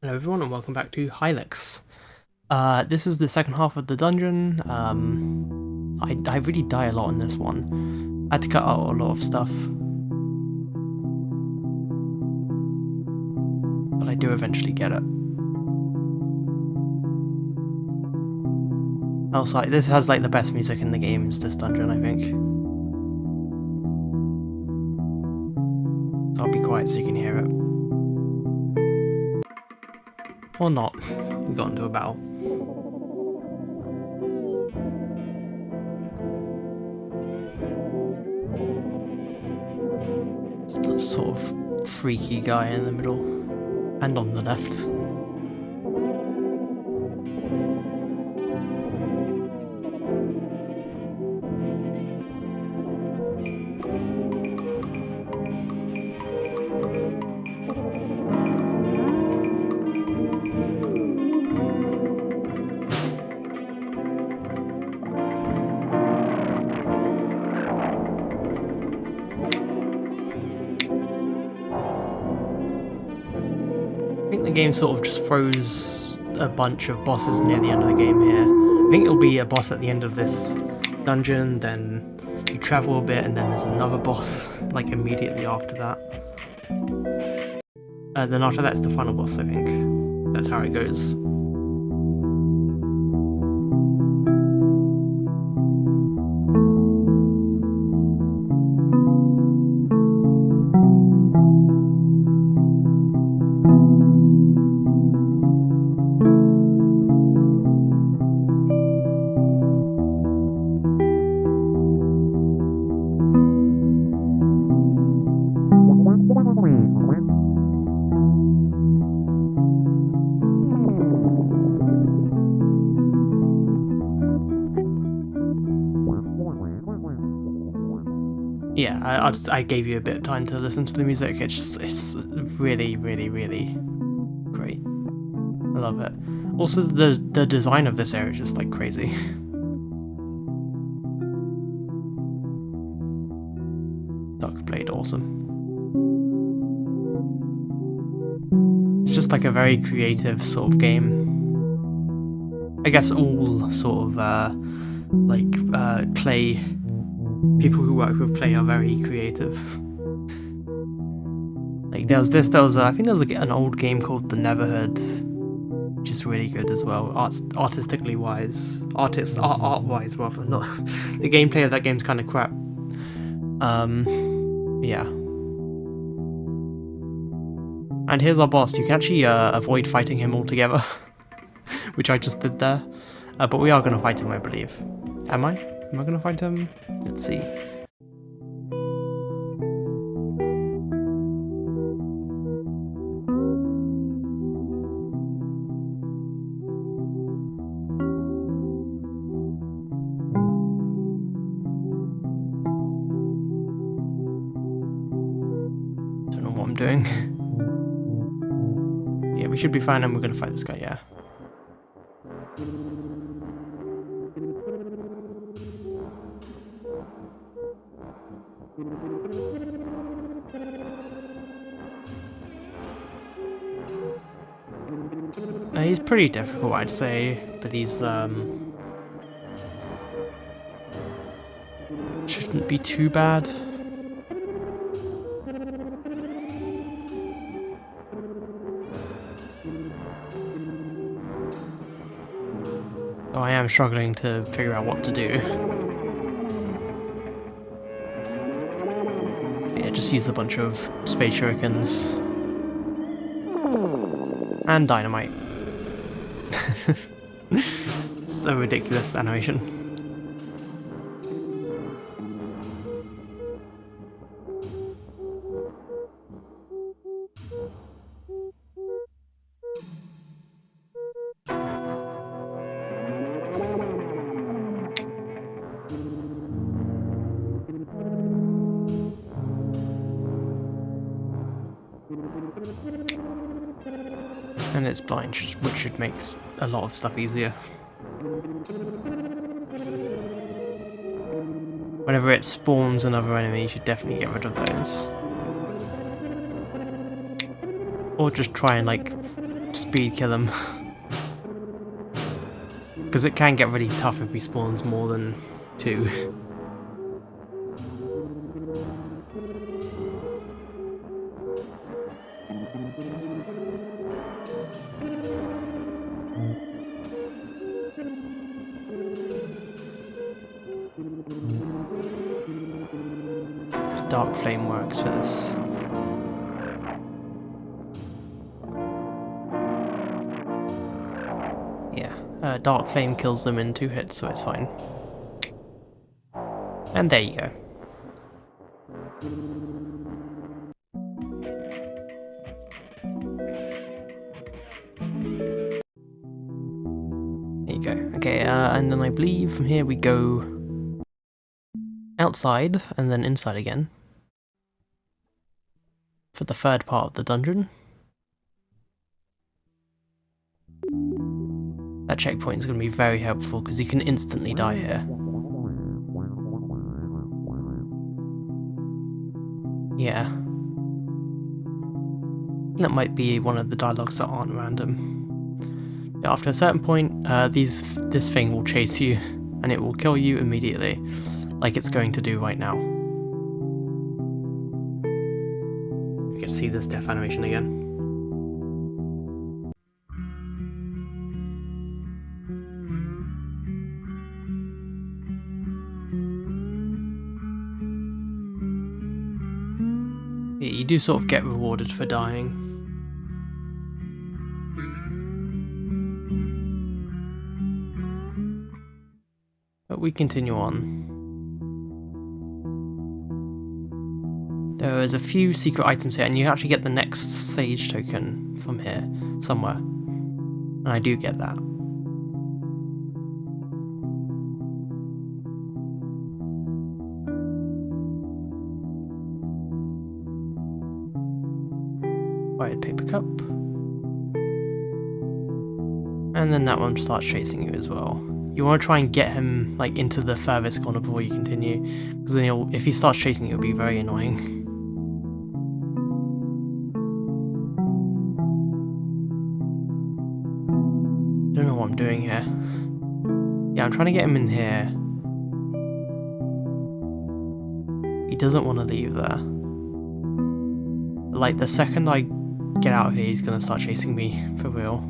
Hello everyone and welcome back to Hylics. This is the second half of the dungeon. I really die a lot in this one. I had to cut out a lot of stuff. But I do eventually get it. Also, this has like the best music in the game, is this dungeon, I think. So I'll be quiet so you can hear it. Or not. We got into a battle. It's the sort of freaky guy in the middle. And on the left. I think the game sort of just throws a bunch of bosses near the end of the game here. I think it'll be a boss at the end of this dungeon, then you travel a bit and then there's another boss like immediately after that. Then after that's the final boss, I think. That's how it goes. Yeah, I gave you a bit of time to listen to the music. It's really, really, really great. I love it. Also, the design of this area is just like crazy. Dark Blade, awesome. It's just like a very creative sort of game. I guess all sort of clay. People who work with clay are very creative. Like I think there was an old game called The Neverhood, which is really good as well, artistically wise, art wise rather. Not the gameplay of that game's kind of crap. Yeah. And here's our boss. You can actually avoid fighting him altogether, which I just did there. But we are going to fight him, I believe. Am I? Am I going to fight him? Let's see. Don't know what I'm doing. Yeah, we should be fine and we're going to fight this guy, yeah. He's pretty difficult, I'd say, but he's shouldn't be too bad. Oh, I am struggling to figure out what to do. Yeah, just use a bunch of space shurikens and dynamite. So ridiculous animation. And it's blind, which should make a lot of stuff easier. Whenever it spawns another enemy, you should definitely get rid of those. Or just try and like speed kill him. Because it can get really tough if he spawns more than 2. Dark Flame works for this. Yeah, Dark Flame kills them in 2 hits, so it's fine. And there you go. There you go. Okay, and then I believe from here we go outside and then inside again for the 3rd part of the dungeon. That checkpoint is going to be very helpful because you can instantly die here. Yeah. That might be one of the dialogues that aren't random. After a certain point, this thing will chase you and it will kill you immediately, like it's going to do right now. You can see this death animation again. You do sort of get rewarded for dying. But we continue on. There is a few secret items here, and you actually get the next sage token from here, somewhere. And I do get that. White paper cup. And then that one starts chasing you as well. You want to try and get him like into the furthest corner before you continue, because then if he starts chasing you, it'll be very annoying. Don't know what I'm doing here. Yeah, I'm trying to get him in here. He doesn't want to leave there. Like the second I get out of here, he's gonna start chasing me for real.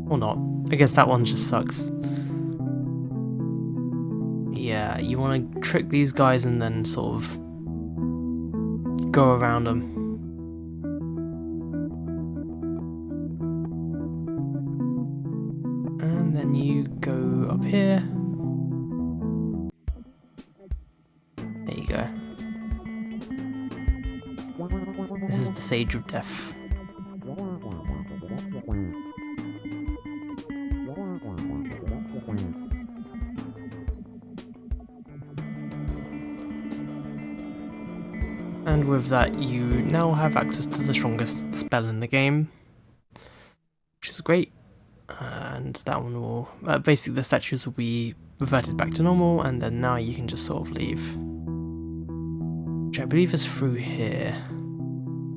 Or not. I guess that one just sucks. Yeah, you want to trick these guys and then sort of go around them. And then you go up here. There you go. This is the Sage of Death. And with that, you now have access to the strongest spell in the game, which is great. And that one will... basically the statues will be reverted back to normal, and then now you can just sort of leave. Which I believe is through here.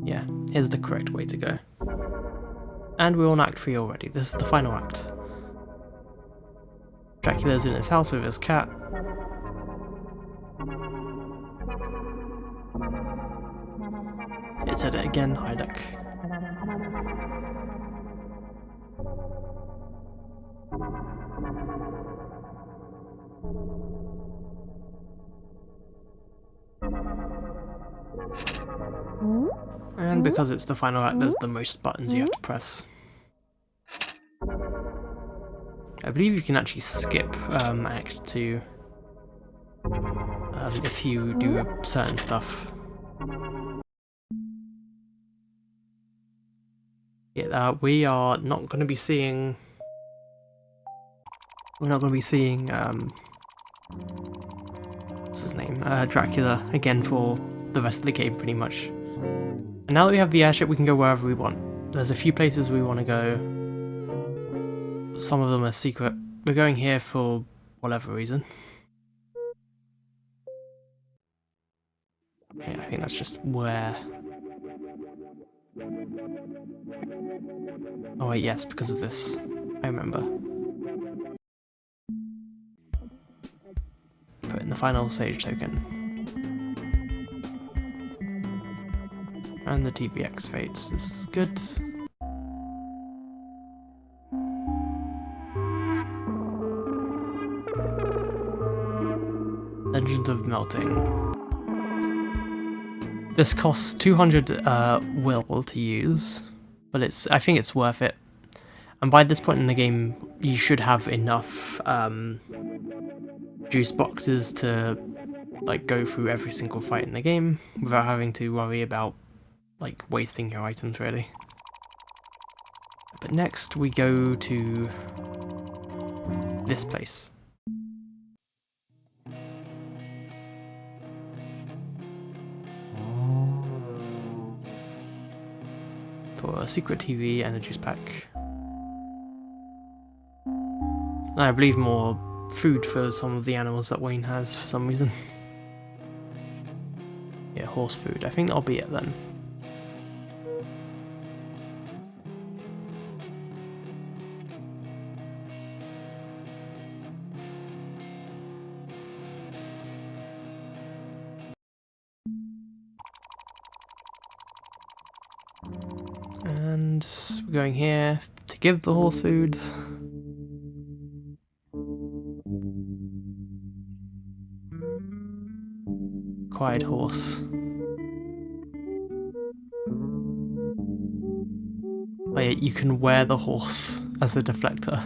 Yeah, here's the correct way to go. And we're on Act 3 already. This is the final act. Dracula's in his house with his cat. It said it again, Hylics. And because it's the final act, there's the most buttons you have to press. I believe you can actually skip Act 2 if you do certain stuff. Yeah, we are not going to be seeing... We're not going to be seeing... what's his name? Dracula again for the rest of the game, pretty much. And now that we have the airship, we can go wherever we want. There's a few places we want to go. Some of them are secret. We're going here for whatever reason. Yeah, I think that's just where... Oh wait, yes, because of this. I remember. Put in the final sage token. And the TVX fades. This is good. Legend of Melting. This costs 200 will to use, but I think it's worth it. And by this point in the game, you should have enough juice boxes to like go through every single fight in the game without having to worry about like wasting your items really. But next we go to this place. For a secret TV and a juice pack. And I believe more food for some of the animals that Wayne has for some reason. Yeah, horse food. I think that'll be it then. And we're going here to give the horse food. Quiet horse. Oh yeah, you can wear the horse as a deflector.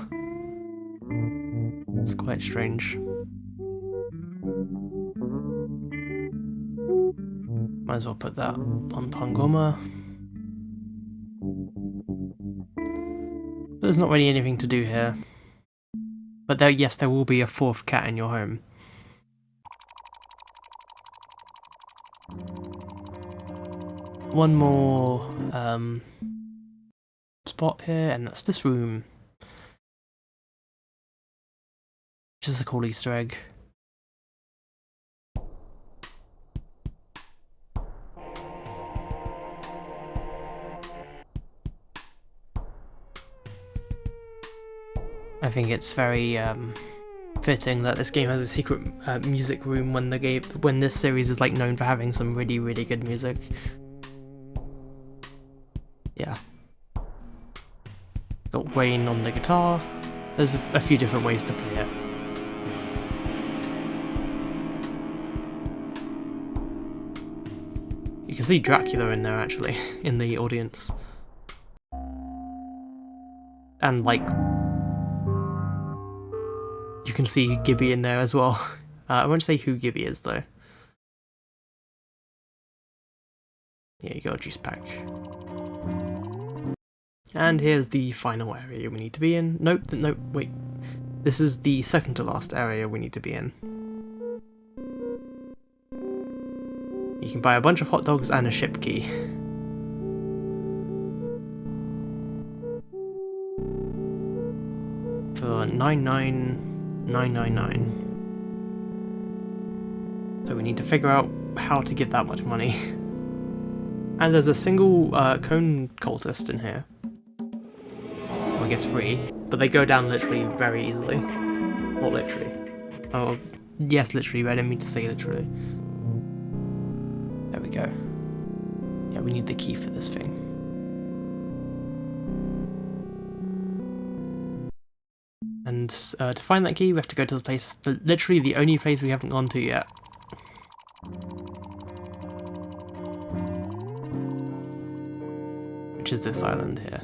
It's quite strange. Might as well put that on Pangoma. There's not really anything to do here. But yes, there will be a fourth cat in your home. One more spot here, and that's this room. Which is a cool Easter egg. I think it's very fitting that this game has a secret music room when this series is like known for having some really, really good music. Yeah. Got Wayne on the guitar. There's a few different ways to play it. You can see Dracula in there actually, in the audience. And like, you can see Gibby in there as well. I won't say who Gibby is though. Yeah, you got a juice pack. And here's the final area we need to be in. Nope, wait. This is the second to last area we need to be in. You can buy a bunch of hot dogs and a ship key. For 99999. So we need to figure out how to get that much money. And there's a single cone cultist in here. Well, I guess free, but they go down literally very easily. Not literally. Oh, yes, literally, I didn't mean to say literally. There we go. Yeah, we need the key for this thing. And to find that key, we have to go to the place, literally the only place we haven't gone to yet. Which is this island here.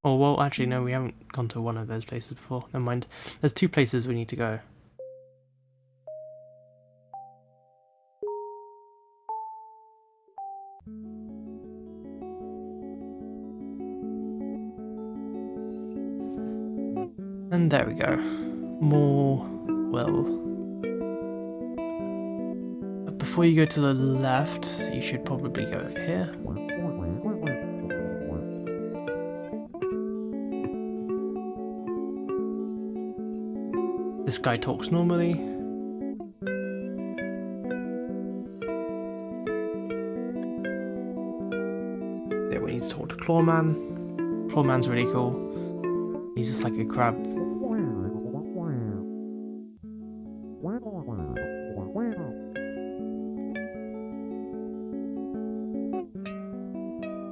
Oh, well, actually, no, we haven't gone to one of those places before. Never mind. There's two places we need to go. And there we go. More will. But before you go to the left, you should probably go over here. This guy talks normally. Yeah, we need to talk to Clawman. Clawman's really cool. He's just like a crab.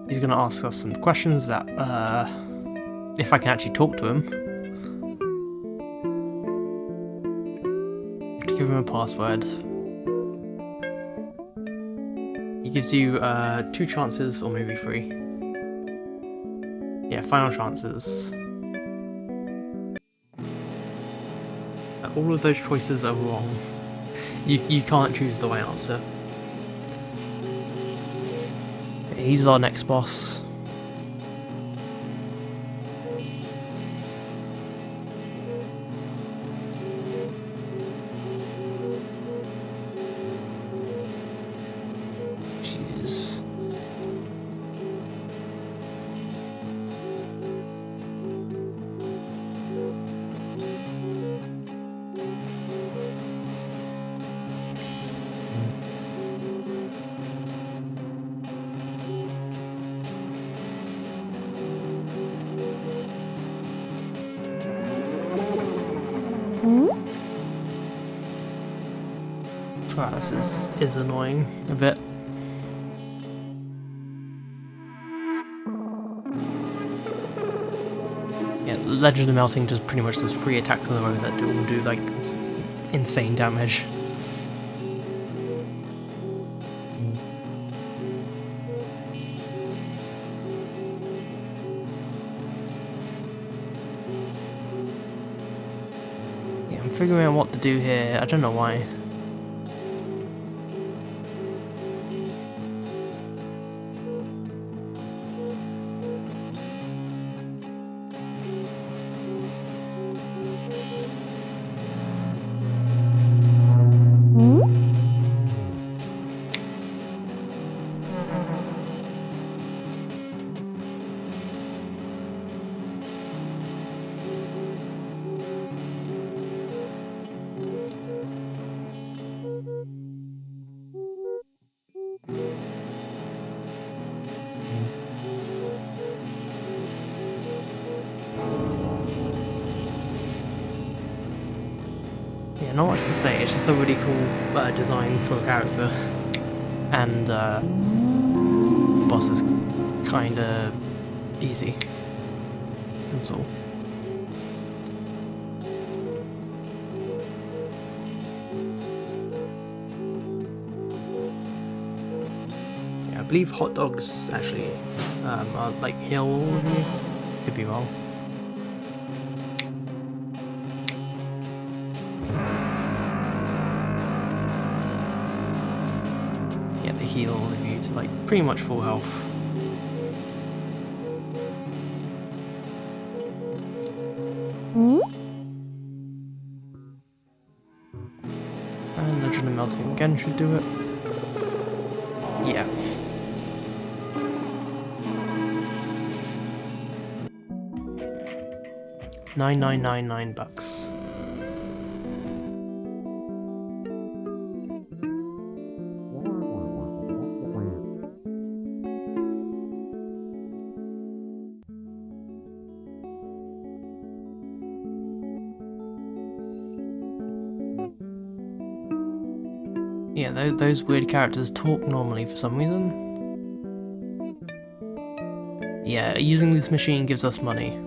He's gonna ask us some questions that, if I can actually talk to him. Give him a password. He gives you 2 chances, or maybe 3. Yeah, final chances. All of those choices are wrong. You can't choose the right answer. He's our next boss. Jeez. Wow, this is annoying a bit. Yeah, Legend of Melting just pretty much does 3 attacks in a row that all do like insane damage. Yeah, I'm figuring out what to do here. I don't know why. Yeah, not much to say. It's just a really cool design for a character, and the boss is kind of easy. That's all. Yeah, I believe hot dogs actually are like heal all of you. Could be wrong. Yeah, they heal all of you to like pretty much full health. And Legend of Melting again should do it. Yeah. $9,999. Yeah, those weird characters talk normally for some reason. Yeah, using this machine gives us money.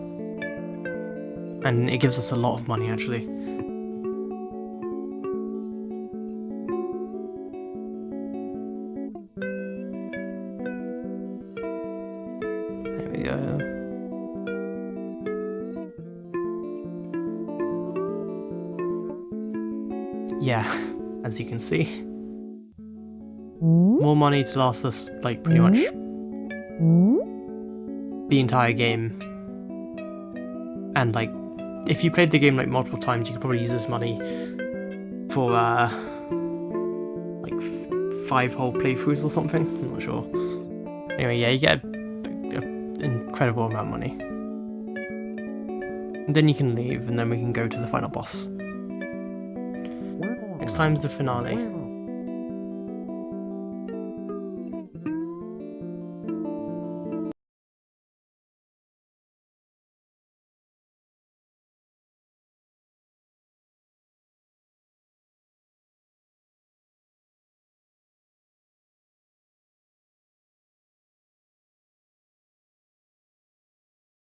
And it gives us a lot of money, actually. There we go. Yeah, as you can see. More money to last us, like, pretty much the entire game. And, like, if you played the game, like, multiple times, you could probably use this money for, like, 5 whole playthroughs or something. I'm not sure. Anyway, yeah, you get an incredible amount of money. And then you can leave, and then we can go to the final boss. Next time's the finale.